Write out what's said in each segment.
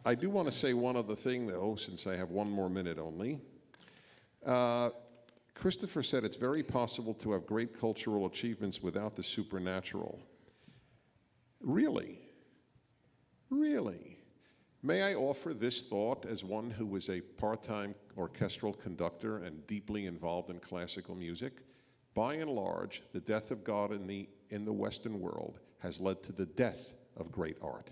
I do want to say one other thing, though, since I have one more minute only. Christopher said it's very possible to have great cultural achievements without the supernatural. Really? Really? May I offer this thought as one who was a part-time orchestral conductor and deeply involved in classical music? By and large, the death of God in the Western world has led to the death of great art.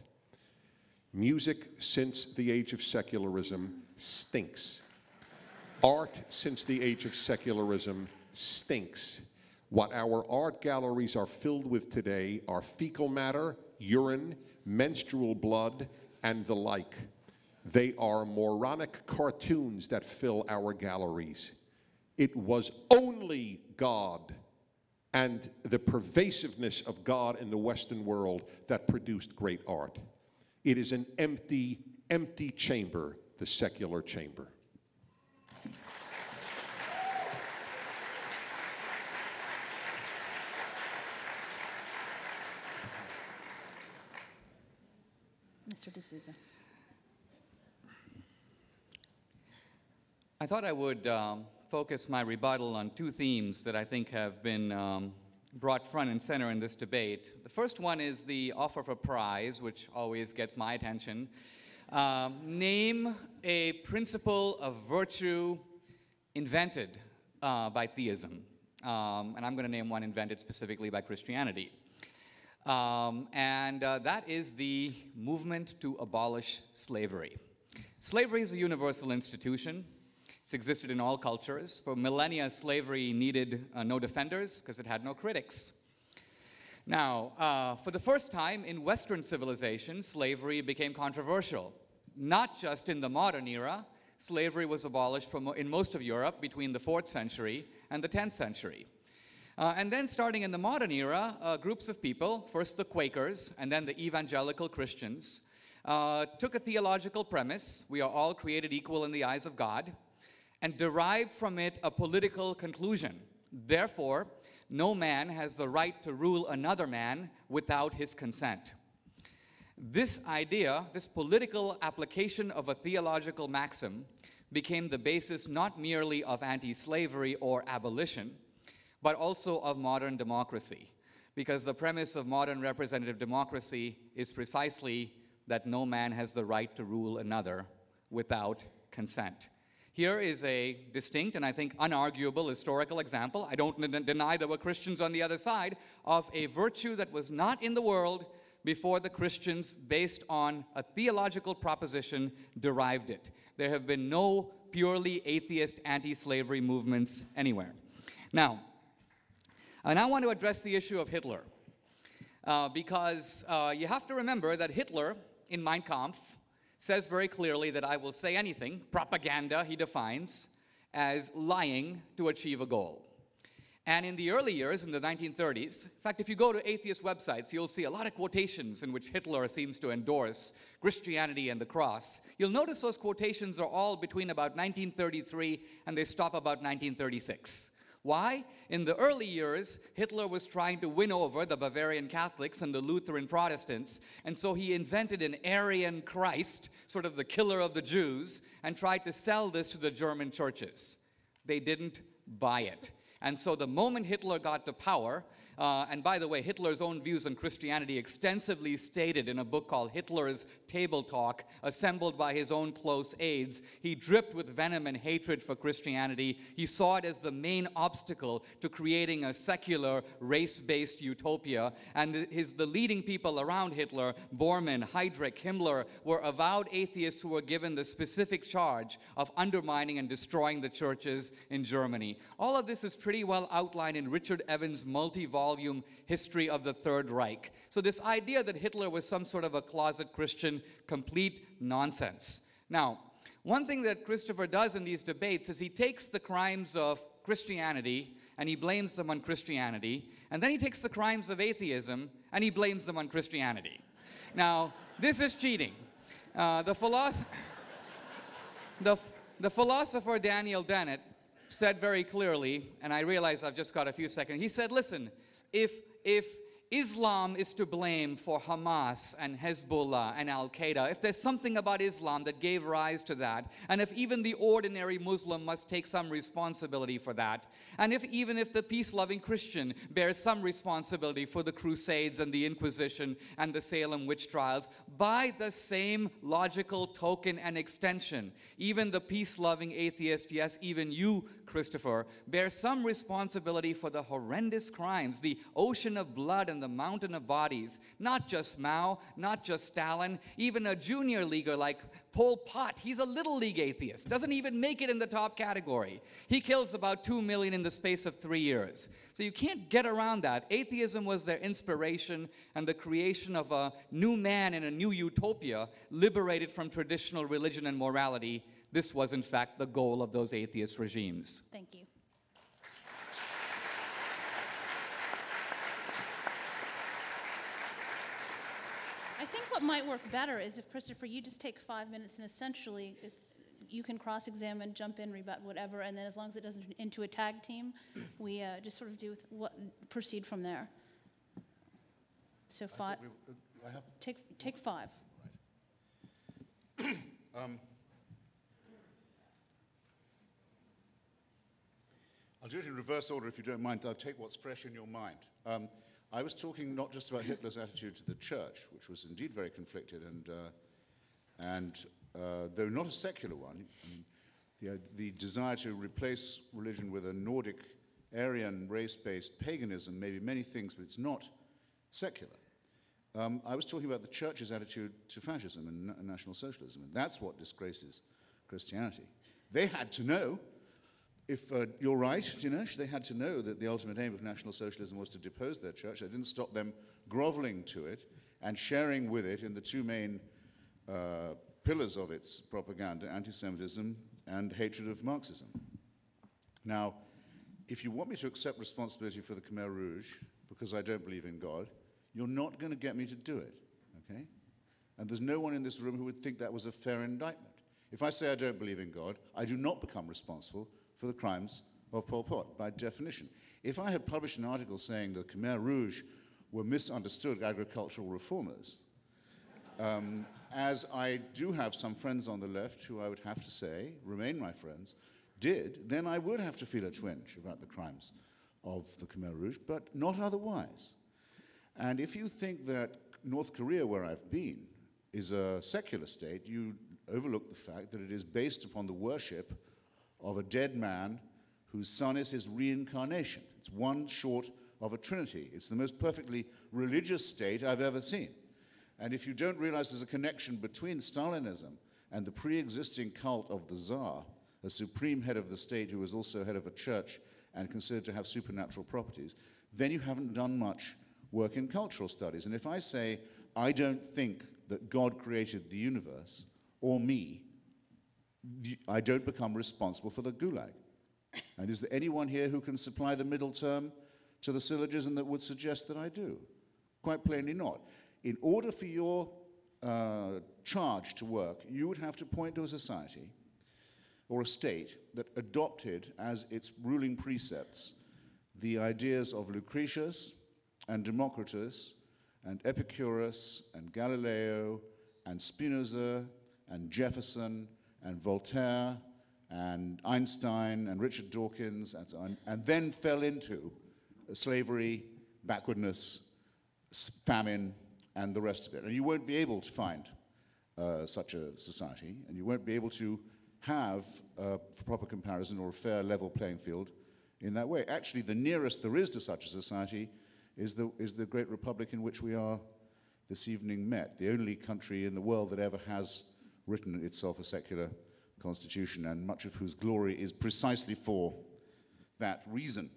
Music since the age of secularism stinks. Art since the age of secularism stinks. What our art galleries are filled with today are fecal matter, urine, menstrual blood, and the like. They are moronic cartoons that fill our galleries. It was only God and the pervasiveness of God in the Western world that produced great art. It is an empty, empty chamber, the secular chamber. Mr. D'Souza. I thought I would focus my rebuttal on two themes that I think have been brought front and center in this debate. The first one is the offer of a prize, which always gets my attention. Name a principle of virtue invented by theism. And I'm going to name one invented specifically by Christianity. That is the movement to abolish slavery. Slavery is a universal institution. It's existed in all cultures. For millennia, slavery needed no defenders because it had no critics. Now, for the first time in Western civilization, slavery became controversial. Not just in the modern era. Slavery was abolished in most of Europe between the 4th century and the 10th century. And then starting in the modern era, groups of people, first the Quakers and then the evangelical Christians, took a theological premise, we are all created equal in the eyes of God, and derived from it a political conclusion. Therefore, no man has the right to rule another man without his consent. This idea, this political application of a theological maxim, became the basis not merely of anti-slavery or abolition, but also of modern democracy. Because the premise of modern representative democracy is precisely that no man has the right to rule another without consent. Here is a distinct and I think unarguable historical example, I don't deny there were Christians on the other side, of a virtue that was not in the world before the Christians, based on a theological proposition, derived it. There have been no purely atheist anti-slavery movements anywhere. Now, I now want to address the issue of Hitler, because you have to remember that Hitler, in Mein Kampf, says very clearly that I will say anything, propaganda he defines, as lying to achieve a goal. And in the early years, in the 1930s, in fact, if you go to atheist websites, you'll see a lot of quotations in which Hitler seems to endorse Christianity and the cross. You'll notice those quotations are all between about 1933 and they stop about 1936. Why? In the early years, Hitler was trying to win over the Bavarian Catholics and the Lutheran Protestants, and so he invented an Aryan Christ, sort of the killer of the Jews, and tried to sell this to the German churches. They didn't buy it. And so the moment Hitler got to power, and by the way, Hitler's own views on Christianity extensively stated in a book called Hitler's Table Talk, assembled by his own close aides. He dripped with venom and hatred for Christianity. He saw it as the main obstacle to creating a secular, race-based utopia. And the leading people around Hitler, Bormann, Heydrich, Himmler, were avowed atheists who were given the specific charge of undermining and destroying the churches in Germany. All of this is pretty well outlined in Richard Evans' multi-volume History of the Third Reich. So this idea that Hitler was some sort of a closet Christian, complete nonsense. Now, one thing that Christopher does in these debates is he takes the crimes of Christianity and he blames them on Christianity, and then he takes the crimes of atheism and he blames them on Christianity. Now, this is cheating. The philosopher Daniel Dennett said very clearly, and I realize I've just got a few seconds, he said, listen, if Islam is to blame for Hamas and Hezbollah and Al-Qaeda, if there's something about Islam that gave rise to that, and if even the ordinary Muslim must take some responsibility for that, and even if the peace-loving Christian bears some responsibility for the Crusades and the Inquisition and the Salem witch trials, by the same logical token and extension, even the peace-loving atheist, yes, even you, Christopher, bear some responsibility for the horrendous crimes, the ocean of blood and the mountain of bodies. Not just Mao, not just Stalin, even a junior leaguer like Pol Pot. He's a little league atheist, doesn't even make it in the top category. He kills about 2 million in the space of 3 years. So you can't get around that. Atheism was their inspiration and the creation of a new man in a new utopia, liberated from traditional religion and morality. This was, in fact, the goal of those atheist regimes. Thank you. I think what might work better is if, Christopher, you just take 5 minutes and essentially you can cross-examine, jump in, rebut, whatever, and then as long as it doesn't turn into a tag team, we just sort of proceed from there. So take 5. Right. I'll do it in reverse order if you don't mind. I'll take what's fresh in your mind. I was talking not just about Hitler's attitude to the church, which was indeed very conflicted, and though not a secular one, the desire to replace religion with a Nordic, Aryan, race-based paganism may be many things, but it's not secular. I was talking about the church's attitude to fascism and National Socialism, and that's what disgraces Christianity. They had to know, if you're right, Dinesh, they had to know that the ultimate aim of National Socialism was to depose their church. That didn't stop them groveling to it and sharing with it in the two main pillars of its propaganda, anti-Semitism and hatred of Marxism. Now, if you want me to accept responsibility for the Khmer Rouge because I don't believe in God, you're not going to get me to do it, okay? And there's no one in this room who would think that was a fair indictment. If I say I don't believe in God, I do not become responsible for the crimes of Pol Pot, by definition. If I had published an article saying the Khmer Rouge were misunderstood agricultural reformers, as I do have some friends on the left who I would have to say, remain my friends, did, then I would have to feel a twinge about the crimes of the Khmer Rouge, but not otherwise. And if you think that North Korea, where I've been, is a secular state, you overlook the fact that it is based upon the worship of a dead man whose son is his reincarnation. It's one short of a trinity. It's the most perfectly religious state I've ever seen. And if you don't realize there's a connection between Stalinism and the pre-existing cult of the Tsar, a supreme head of the state who was also head of a church and considered to have supernatural properties, then you haven't done much work in cultural studies. And if I say, I don't think that God created the universe, or me, I don't become responsible for the Gulag. And is there anyone here who can supply the middle term to the syllogism that would suggest that I do? Quite plainly not. In order for your charge to work, you would have to point to a society or a state that adopted as its ruling precepts the ideas of Lucretius and Democritus and Epicurus and Galileo and Spinoza and Jefferson and Voltaire and Einstein and Richard Dawkins and so on, and then fell into slavery, backwardness, famine, and the rest of it. And you won't be able to find such a society, and you won't be able to have a proper comparison or a fair level playing field in that way. Actually, the nearest there is to such a society is the great republic in which we are this evening met, the only country in the world that ever has written itself a secular constitution, and much of whose glory is precisely for that reason.